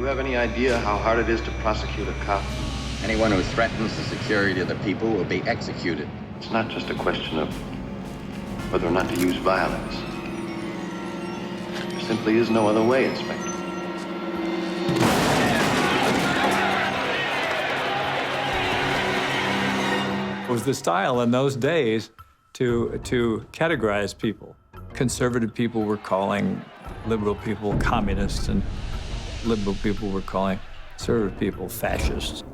you have any idea how hard it is to prosecute a cop? Anyone who threatens the security of the people will be executed. It's not just a question of whether or not to use violence. There simply is no other way, Inspector. It was the style in those days to categorize people. Conservative people were calling liberal people communists, and liberal people were calling conservative people fascists.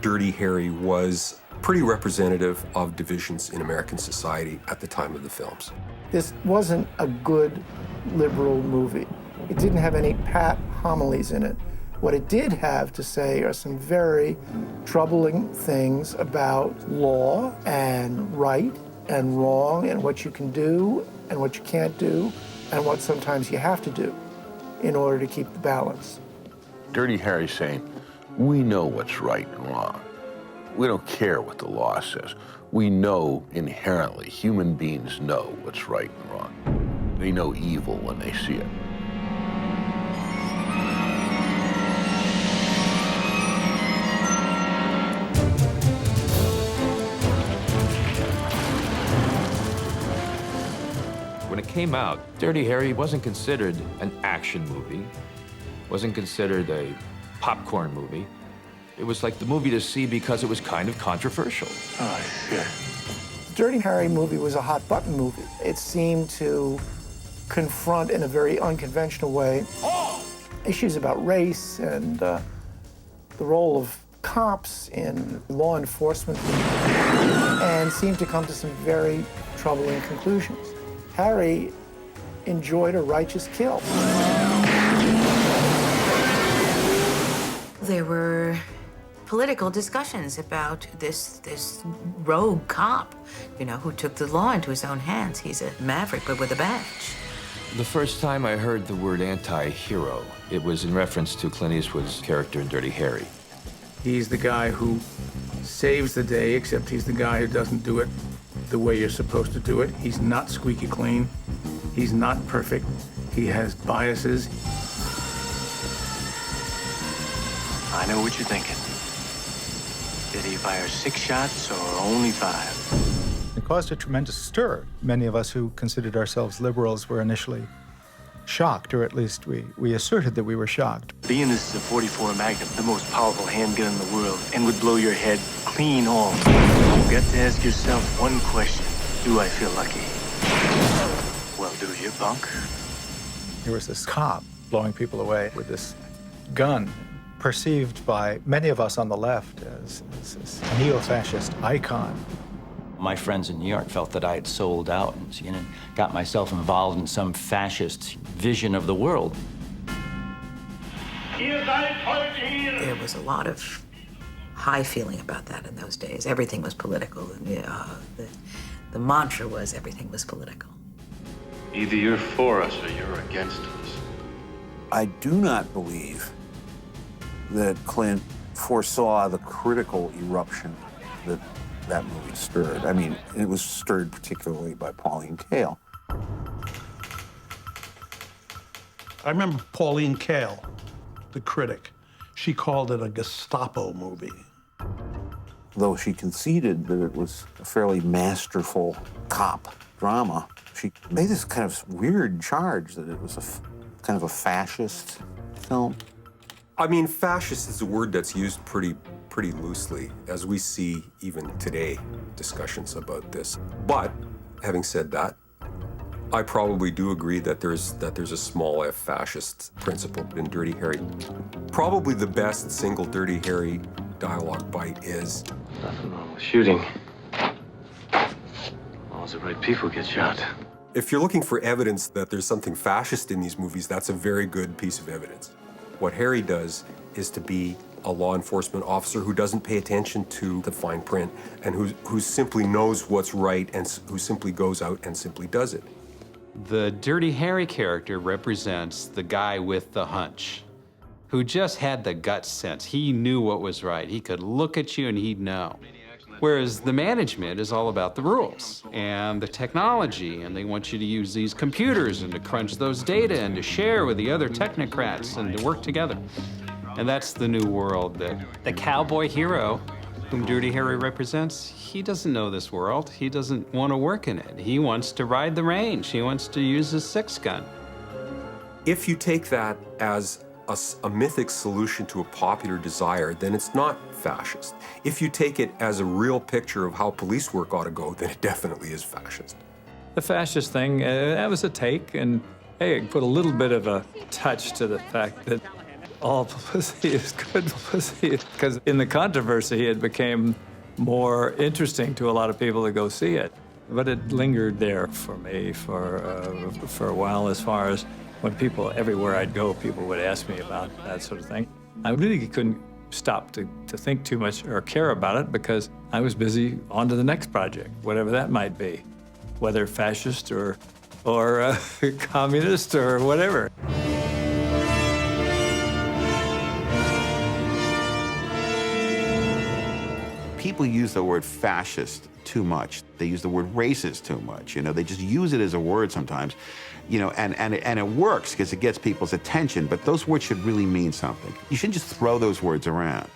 Dirty Harry was pretty representative of divisions in American society at the time of the films. This wasn't a good liberal movie. It didn't have any pat homilies in it. What it did have to say are some very troubling things about law and right and wrong and what you can do and what you can't do and what sometimes you have to do in order to keep the balance. Dirty Harry's saying, we know what's right and wrong. We don't care what the law says. We know inherently, human beings know what's right and wrong. They know evil when they see it. When it came out, Dirty Harry wasn't considered an action movie, wasn't considered a popcorn movie. It was like the movie to see because it was kind of controversial. Oh, shit. Dirty Harry movie was a hot button movie. It seemed to confront in a very unconventional way issues about race and the role of cops in law enforcement, and seemed to come to some very troubling conclusions. Harry enjoyed a righteous kill. There were political discussions about this rogue cop, you know, who took the law into his own hands. He's a maverick, but with a badge. The first time I heard the word anti-hero, it was in reference to Clint Eastwood's character in Dirty Harry. He's the guy who saves the day, except he's the guy who doesn't do it the way you're supposed to do it. He's not squeaky clean. He's not perfect. He has biases. I know what you're thinking. Did he fire 6 shots or only 5? It caused a tremendous stir. Many of us who considered ourselves liberals were initially shocked, or at least we asserted that we were shocked. Being this is a .44 Magnum, the most powerful handgun in the world, and would blow your head clean off. You've got to ask yourself one question. Do I feel lucky? Well, do you, punk? There was this cop blowing people away with this gun, perceived by many of us on the left as this neo-fascist icon. My friends in New York felt that I had sold out and, you know, got myself involved in some fascist vision of the world. There was a lot of high feeling about that in those days. Everything was political. The mantra was everything was political. Either you're for us or you're against us. I do not believe that Clint foresaw the critical eruption that movie stirred. I mean, it was stirred particularly by Pauline Kael. I remember Pauline Kael, the critic. She called it a Gestapo movie. Though she conceded that it was a fairly masterful cop drama, she made this kind of weird charge that it was kind of a fascist film. I mean, fascist is a word that's used pretty loosely, as we see even today discussions about this. But having said that, I probably do agree that there's a small f fascist principle in Dirty Harry. Probably the best single Dirty Harry dialogue bite is, Nothing wrong with shooting. All the right people get shot. if you're looking for evidence that there's something fascist in these movies, that's a very good piece of evidence. What Harry does is to be a law enforcement officer who doesn't pay attention to the fine print and who simply knows what's right and who simply goes out and simply does it. The Dirty Harry character represents the guy with the hunch, who just had the gut sense. He knew what was right. He could look at you and he'd know. Whereas the management is all about the rules and the technology, and they want you to use these computers and to crunch those data and to share with the other technocrats and to work together. And that's the new world that the cowboy hero whom Dirty Harry represents, he doesn't know this world. He doesn't want to work in it. He wants to ride the range. He wants to use his six-gun. If you take that as a mythic solution to a popular desire, then it's not fascist. If you take it as a real picture of how police work ought to go, then it definitely is fascist. The fascist thing, that was a take, and hey, it put a little bit of a touch to the fact that all publicity is good publicity, because in the controversy, it became more interesting to a lot of people to go see it. But it lingered there for me for a while, as far as when people, everywhere I'd go, people would ask me about that sort of thing. I really couldn't stop to think too much or care about it, because I was busy on to the next project, whatever that might be, whether fascist or communist or whatever. People use the word fascist too much. They use the word racist too much. You know, they just use it as a word sometimes. You know, and it works because it gets people's attention, but those words should really mean something. You shouldn't just throw those words around.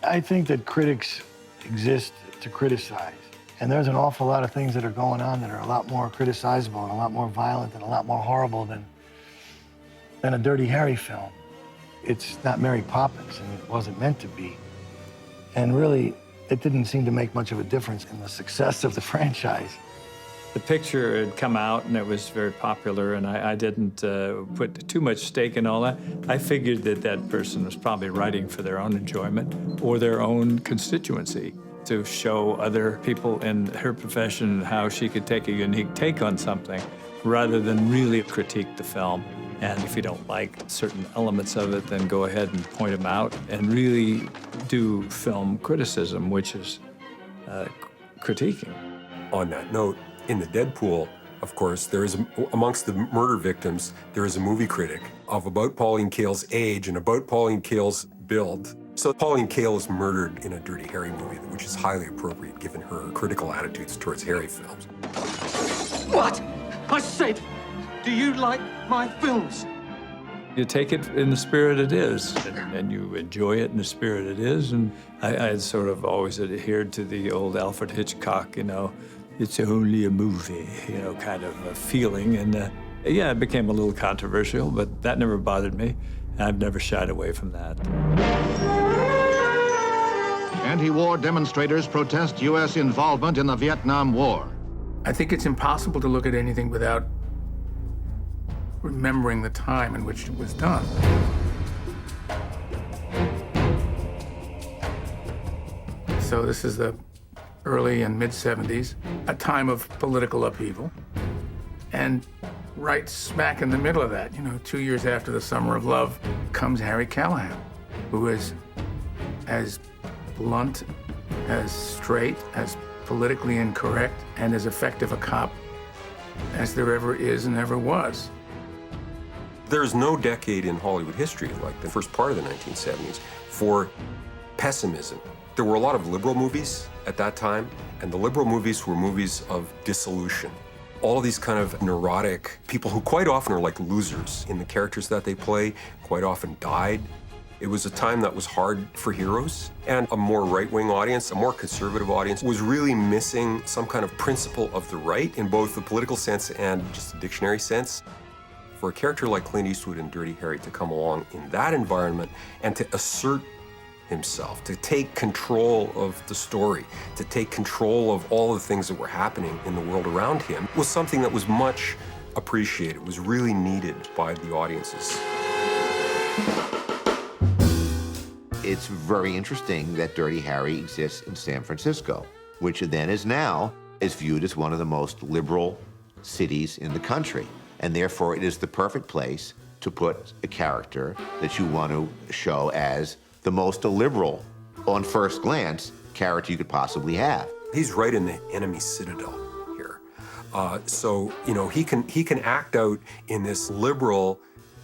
I think that critics exist to criticize. And there's an awful lot of things that are going on that are a lot more criticizable and a lot more violent and a lot more horrible than a Dirty Harry film. It's not Mary Poppins, and it wasn't meant to be. And really, it didn't seem to make much of a difference in the success of the franchise. The picture had come out, and it was very popular, and I didn't put too much stake in all that. I figured that that person was probably writing for their own enjoyment or their own constituency, to show other people in her profession how she could take a unique take on something, rather than really critique the film. And if you don't like certain elements of it, then go ahead and point them out and really do film criticism, which is critiquing. On that note, in the Deadpool, of course, there is, amongst the murder victims, there is a movie critic of about Pauline Kael's age and about Pauline Kael's build. So Pauline Kael is murdered in a Dirty Harry movie, which is highly appropriate given her critical attitudes towards Harry films. What? I said, do you like my films? You take it in the spirit it is, and you enjoy it in the spirit it is. And I had sort of always adhered to the old Alfred Hitchcock, you know, it's only a movie, you know, kind of a feeling. And yeah, it became a little controversial, but that never bothered me. I've never shied away from that. Anti-war demonstrators protest U.S. involvement in the Vietnam War. I think it's impossible to look at anything without remembering the time in which it was done. So this is the early and mid-'70s, a time of political upheaval. And right smack in the middle of that, you know, 2 years after the Summer of Love, comes Harry Callahan, who is as blunt, as straight, as politically incorrect, and as effective a cop as there ever is and ever was. There's no decade in Hollywood history, like the first part of the 1970s, for pessimism. There were a lot of liberal movies at that time, and the liberal movies were movies of dissolution. All of these kind of neurotic people who quite often are like losers in the characters that they play, quite often died. It was a time that was hard for heroes, and a more right-wing audience, a more conservative audience, was really missing some kind of principle of the right in both the political sense and just the dictionary sense. For a character like Clint Eastwood in Dirty Harry to come along in that environment and to assert himself, to take control of the story, to take control of all the things that were happening in the world around him, was something that was much appreciated, was really needed by the audiences. It's very interesting that Dirty Harry exists in San Francisco, which then is viewed as one of the most liberal cities in the country. And therefore, it is the perfect place to put a character that you want to show as the most liberal, on first glance, character you could possibly have. He's right in the enemy citadel here. So, you know, he can act out in this liberal,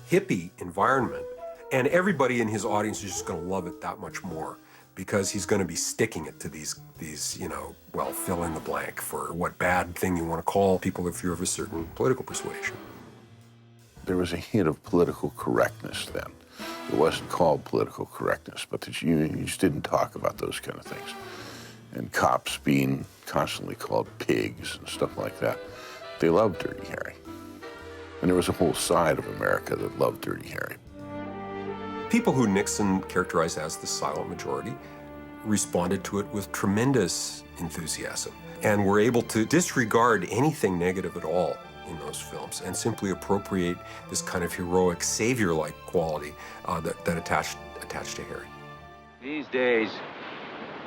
hippie environment, and everybody in his audience is just going to love it that much more because he's going to be sticking it to these, well, fill in the blank for what bad thing you want to call people if you're of a certain political persuasion. There was a hint of political correctness then. It wasn't called political correctness, but that you just didn't talk about those kind of things. And cops being constantly called pigs and stuff like that. They loved Dirty Harry. And there was a whole side of America that loved Dirty Harry. People who Nixon characterized as the silent majority responded to it with tremendous enthusiasm and were able to disregard anything negative at all in those films and simply appropriate this kind of heroic savior-like quality that attached to Harry. These days,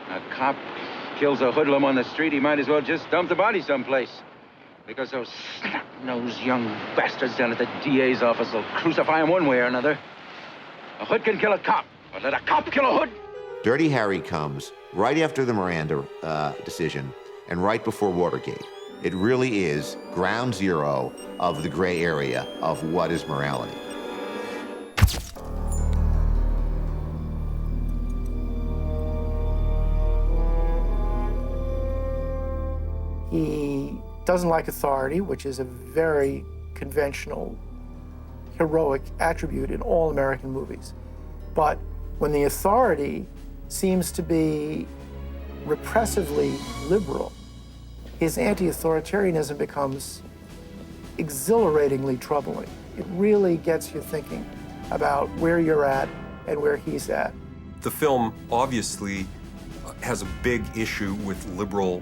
a cop kills a hoodlum on the street, he might as well just dump the body someplace. Because those snot-nosed young bastards down at the DA's office will crucify him one way or another. A hood can kill a cop, but let a cop kill a hood? Dirty Harry comes right after the Miranda decision and right before Watergate. It really is ground zero of the gray area of what is morality. He doesn't like authority, which is a very conventional, heroic attribute in all American movies. But when the authority seems to be repressively liberal, his anti-authoritarianism becomes exhilaratingly troubling. It really gets you thinking about where you're at and where he's at. The film obviously has a big issue with liberal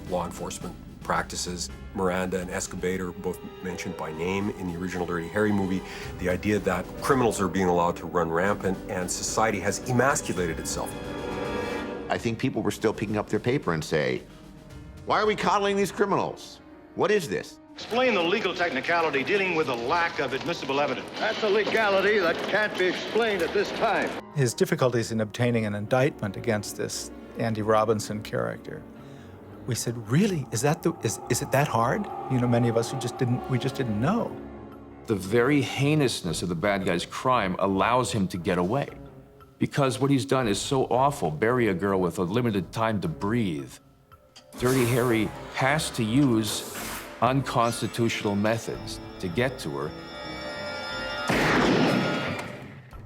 law enforcement practices. Miranda and Escobedo are both mentioned by name in the original Dirty Harry movie. The idea that criminals are being allowed to run rampant and society has emasculated itself. I think people were still picking up their paper and say, why are we coddling these criminals? What is this? Explain the legal technicality dealing with a lack of admissible evidence. That's a legality that can't be explained at this time. His difficulties in obtaining an indictment against this Andy Robinson character. We said, really, is it that hard? You know, many of us we just didn't know. The very heinousness of the bad guy's crime allows him to get away. Because what he's done is so awful, bury a girl with a limited time to breathe. Dirty Harry has to use unconstitutional methods to get to her.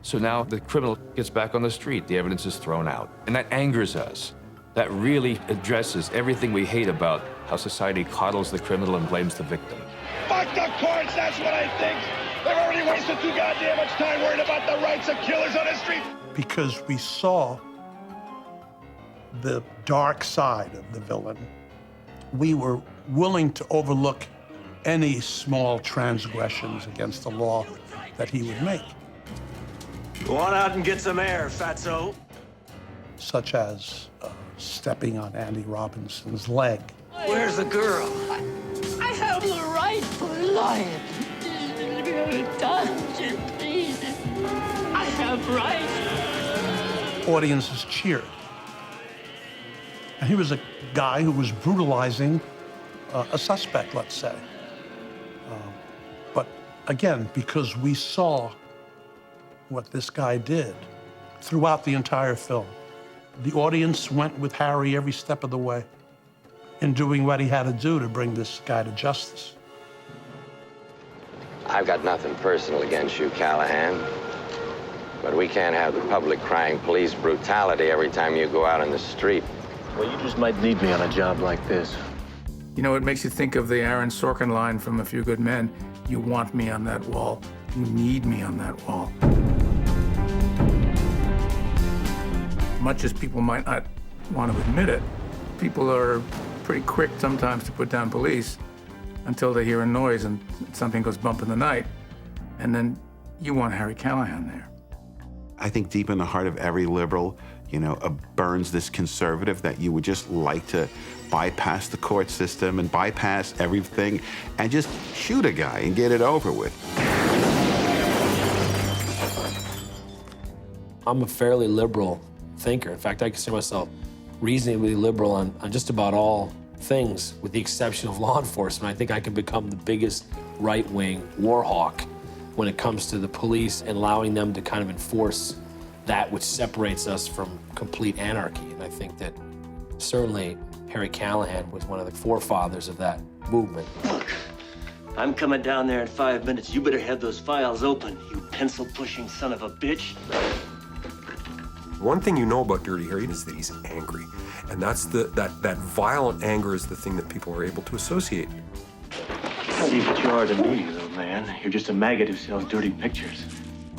So now the criminal gets back on the street, the evidence is thrown out, and that angers us. That really addresses everything we hate about how society coddles the criminal and blames the victim. Fuck the courts, that's what I think. They've already wasted too goddamn much time worrying about the rights of killers on the street. Because we saw the dark side of the villain, we were willing to overlook any small transgressions against the law that he would make. Go on out and get some air, fatso. Such as stepping on Andy Robinson's leg. Where's the girl? I have the right to lie. I have rights. Audiences cheered. And he was a guy who was brutalizing a suspect, let's say. But again, because we saw what this guy did throughout the entire film, the audience went with Harry every step of the way in doing what he had to do to bring this guy to justice. I've got nothing personal against you, Callahan. But we can't have the public crying police brutality every time you go out on the street. Well, you just might need me on a job like this. You know, it makes you think of the Aaron Sorkin line from A Few Good Men. You want me on that wall. You need me on that wall. Much as people might not want to admit it, people are pretty quick sometimes to put down police until they hear a noise and something goes bump in the night. And then you want Harry Callahan there. I think deep in the heart of every liberal, burns this conservative that you would just like to bypass the court system and bypass everything and just shoot a guy and get it over with. I'm a fairly liberal thinker. In fact, I consider myself reasonably liberal on just about all things, with the exception of law enforcement. I think I can become the biggest right-wing war hawk when it comes to the police and allowing them to kind of enforce that which separates us from complete anarchy. And I think that certainly Harry Callahan was one of the forefathers of that movement. Look, I'm coming down there in 5 minutes. You better have those files open, you pencil-pushing son of a bitch. One thing you know about Dirty Harry is that he's angry. And that's that violent anger is the thing that people are able to associate. See what you are to me, little man. You're just a maggot who sells dirty pictures.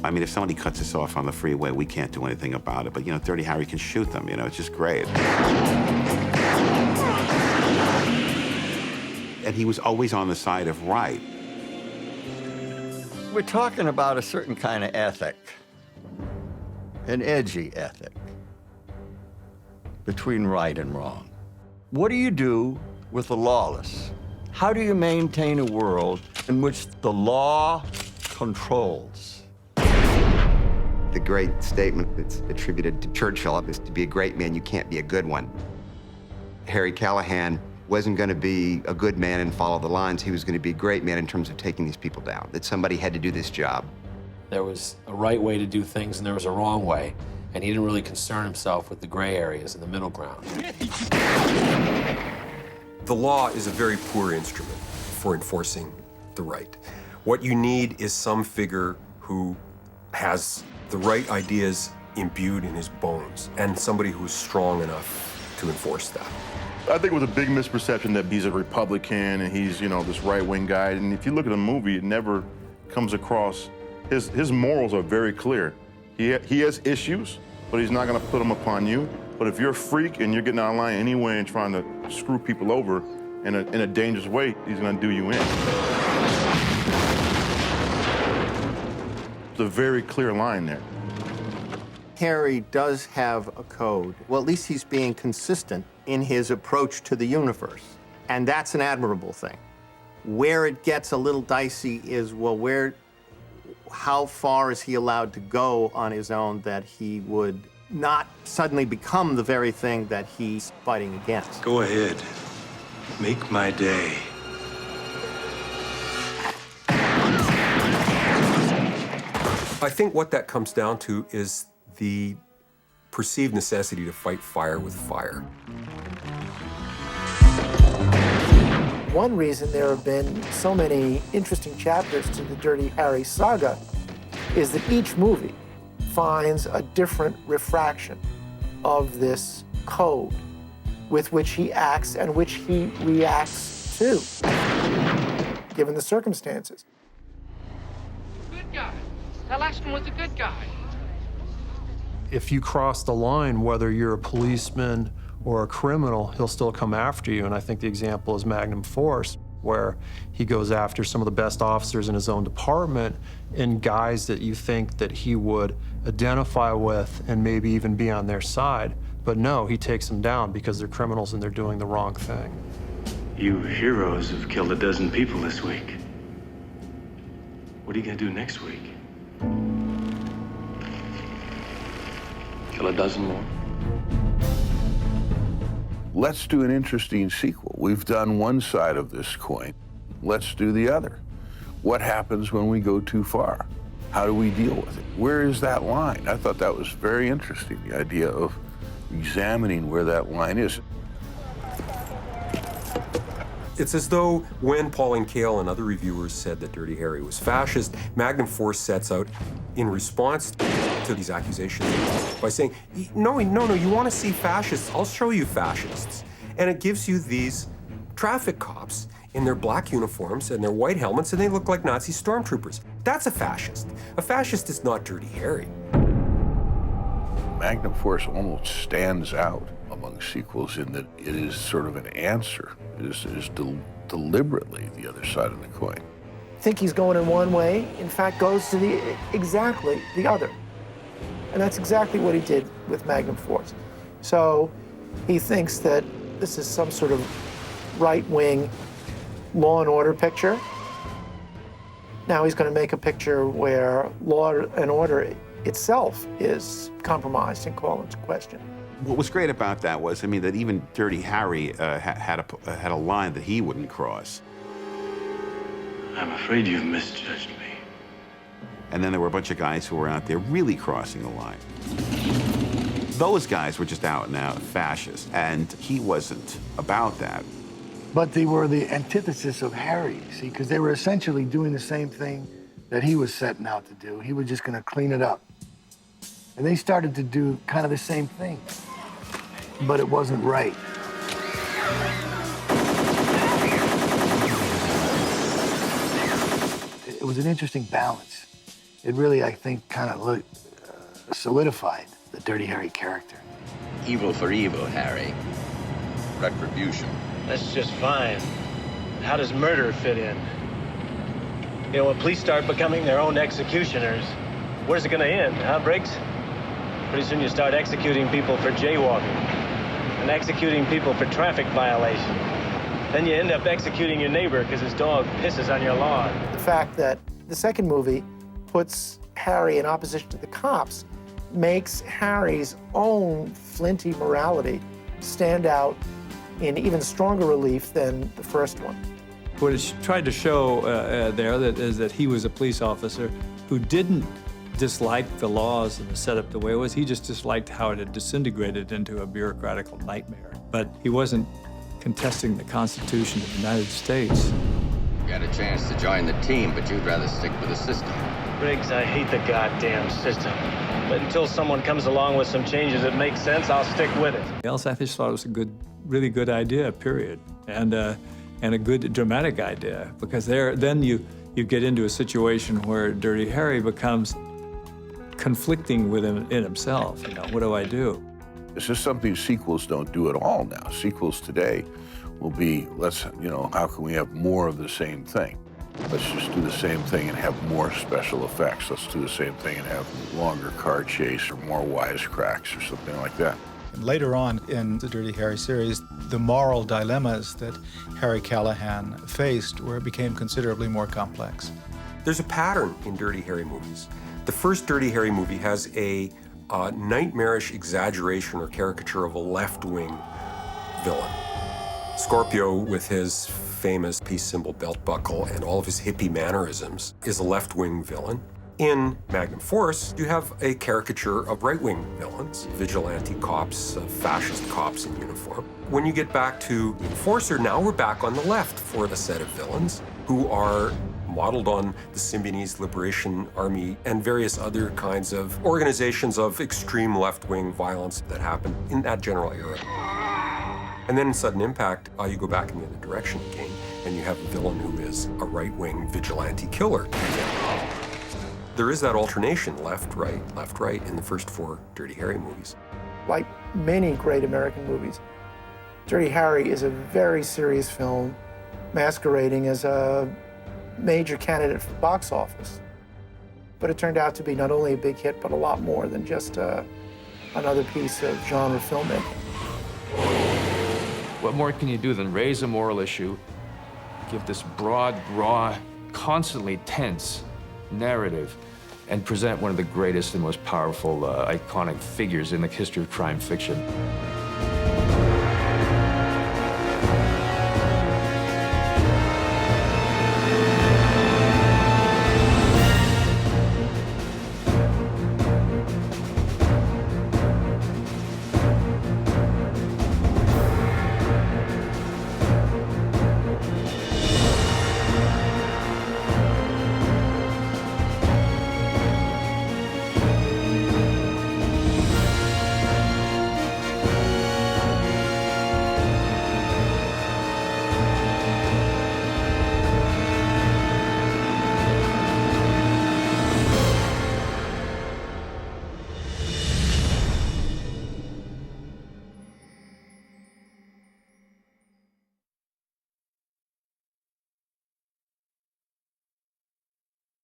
I mean, if somebody cuts us off on the freeway, we can't do anything about it. But, you know, Dirty Harry can shoot them, you know, it's just great. And he was always on the side of right. We're talking about a certain kind of ethic, an edgy ethic, between right and wrong. What do you do with the lawless? How do you maintain a world in which the law controls? The great statement that's attributed to Churchill is, to be a great man, you can't be a good one. Harry Callahan wasn't going to be a good man and follow the lines. He was going to be a great man in terms of taking these people down, that somebody had to do this job. There was a right way to do things and there was a wrong way, and he didn't really concern himself with the gray areas and the middle ground. The law is a very poor instrument for enforcing the right. What you need is some figure who has the right ideas imbued in his bones, and somebody who's strong enough to enforce that. I think it was a big misperception that he's a Republican and he's, you know, this right-wing guy. And if you look at the movie, it never comes across. His morals are very clear. He has issues, but he's not going to put them upon you. But if you're a freak and you're getting out of line anyway and trying to screw people over in a dangerous way, he's going to do you in. It's a very clear line there. Harry does have a code. Well, at least he's being consistent in his approach to the universe. And that's an admirable thing. Where it gets a little dicey is, well, how far is he allowed to go on his own that he would not suddenly become the very thing that he's fighting against? Go ahead. Make my day. I think what that comes down to is the perceived necessity to fight fire with fire. One reason there have been so many interesting chapters to the Dirty Harry saga is that each movie finds a different refraction of this code with which he acts and which he reacts to, given the circumstances. Good guy. That last one was a good guy. If you cross the line, whether you're a policeman or a criminal, he'll still come after you. And I think the example is Magnum Force, where he goes after some of the best officers in his own department and guys that you think that he would identify with and maybe even be on their side. But no, he takes them down because they're criminals and they're doing the wrong thing. You heroes have killed a dozen people this week. What are you gonna do next week? Kill a dozen more. Let's do an interesting sequel. We've done one side of this coin. Let's do the other. What happens when we go too far? How do we deal with it? Where is that line? I thought that was very interesting, the idea of examining where that line is. It's as though when Pauline Kael and other reviewers said that Dirty Harry was fascist, Magnum Force sets out in response to these accusations by saying, no, you want to see fascists? I'll show you fascists. And it gives you these traffic cops in their black uniforms and their white helmets, and they look like Nazi stormtroopers. That's a fascist. A fascist is not Dirty Harry. Magnum Force almost stands out among sequels in that it is sort of an answer. It is deliberately the other side of the coin. Think he's going in one way, in fact goes to exactly the other. And that's exactly what he did with Magnum Force. So he thinks that this is some sort of right-wing law and order picture. Now he's going to make a picture where law and order itself is compromised and called into question. What was great about that was, I mean, that even Dirty Harry had a line that he wouldn't cross. I'm afraid you've misjudged me. And then there were a bunch of guys who were out there really crossing the line. Those guys were just out and out fascists, and he wasn't about that. But they were the antithesis of Harry, see, because they were essentially doing the same thing that he was setting out to do. He was just going to clean it up. And they started to do kind of the same thing, but it wasn't right. It was an interesting balance. It really, I think, kind of solidified the Dirty Harry character. Evil for evil, Harry. Retribution. That's just fine. How does murder fit in? You know, when police start becoming their own executioners, where's it gonna end, huh, Briggs? Pretty soon you start executing people for jaywalking and executing people for traffic violation. Then you end up executing your neighbor because his dog pisses on your lawn. The fact that the second movie puts Harry in opposition to the cops makes Harry's own flinty morality stand out in even stronger relief than the first one. What it tried to show is that he was a police officer who didn't dislike the laws and the setup the way it was. He just disliked how it had disintegrated into a bureaucratical nightmare. But he wasn't contesting the Constitution of the United States. You got a chance to join the team, but you'd rather stick with the system. Briggs, I hate the goddamn system. But until someone comes along with some changes that make sense, I'll stick with it. Else, I just thought it was a really good idea, period. And a good dramatic idea, because then you get into a situation where Dirty Harry becomes conflicting with him in himself. You know, what do I do? This is something sequels don't do at all now. Sequels today will be, how can we have more of the same thing? Let's just do the same thing and have more special effects. Let's do the same thing and have longer car chase or more wisecracks or something like that. And later on in the Dirty Harry series, the moral dilemmas that Harry Callahan faced became considerably more complex. There's a pattern in Dirty Harry movies. The first Dirty Harry movie has a nightmarish exaggeration or caricature of a left-wing villain. Scorpio, with his famous peace symbol belt buckle and all of his hippie mannerisms, is a left-wing villain. In Magnum Force, you have a caricature of right-wing villains, vigilante cops, fascist cops in uniform. When you get back to the Enforcer, now we're back on the left for a set of villains who are modeled on the Symbionese Liberation Army and various other kinds of organizations of extreme left-wing violence that happened in that general era. And then in Sudden Impact, you go back in the other direction again, and you have a villain who is a right-wing vigilante killer. There is that alternation, left, right, in the first 4 Dirty Harry movies. Like many great American movies, Dirty Harry is a very serious film masquerading as a major candidate for box office. But it turned out to be not only a big hit, but a lot more than just another piece of genre filmmaking. What more can you do than raise a moral issue, give this broad, raw, constantly tense narrative, and present one of the greatest and most powerful, iconic figures in the history of crime fiction?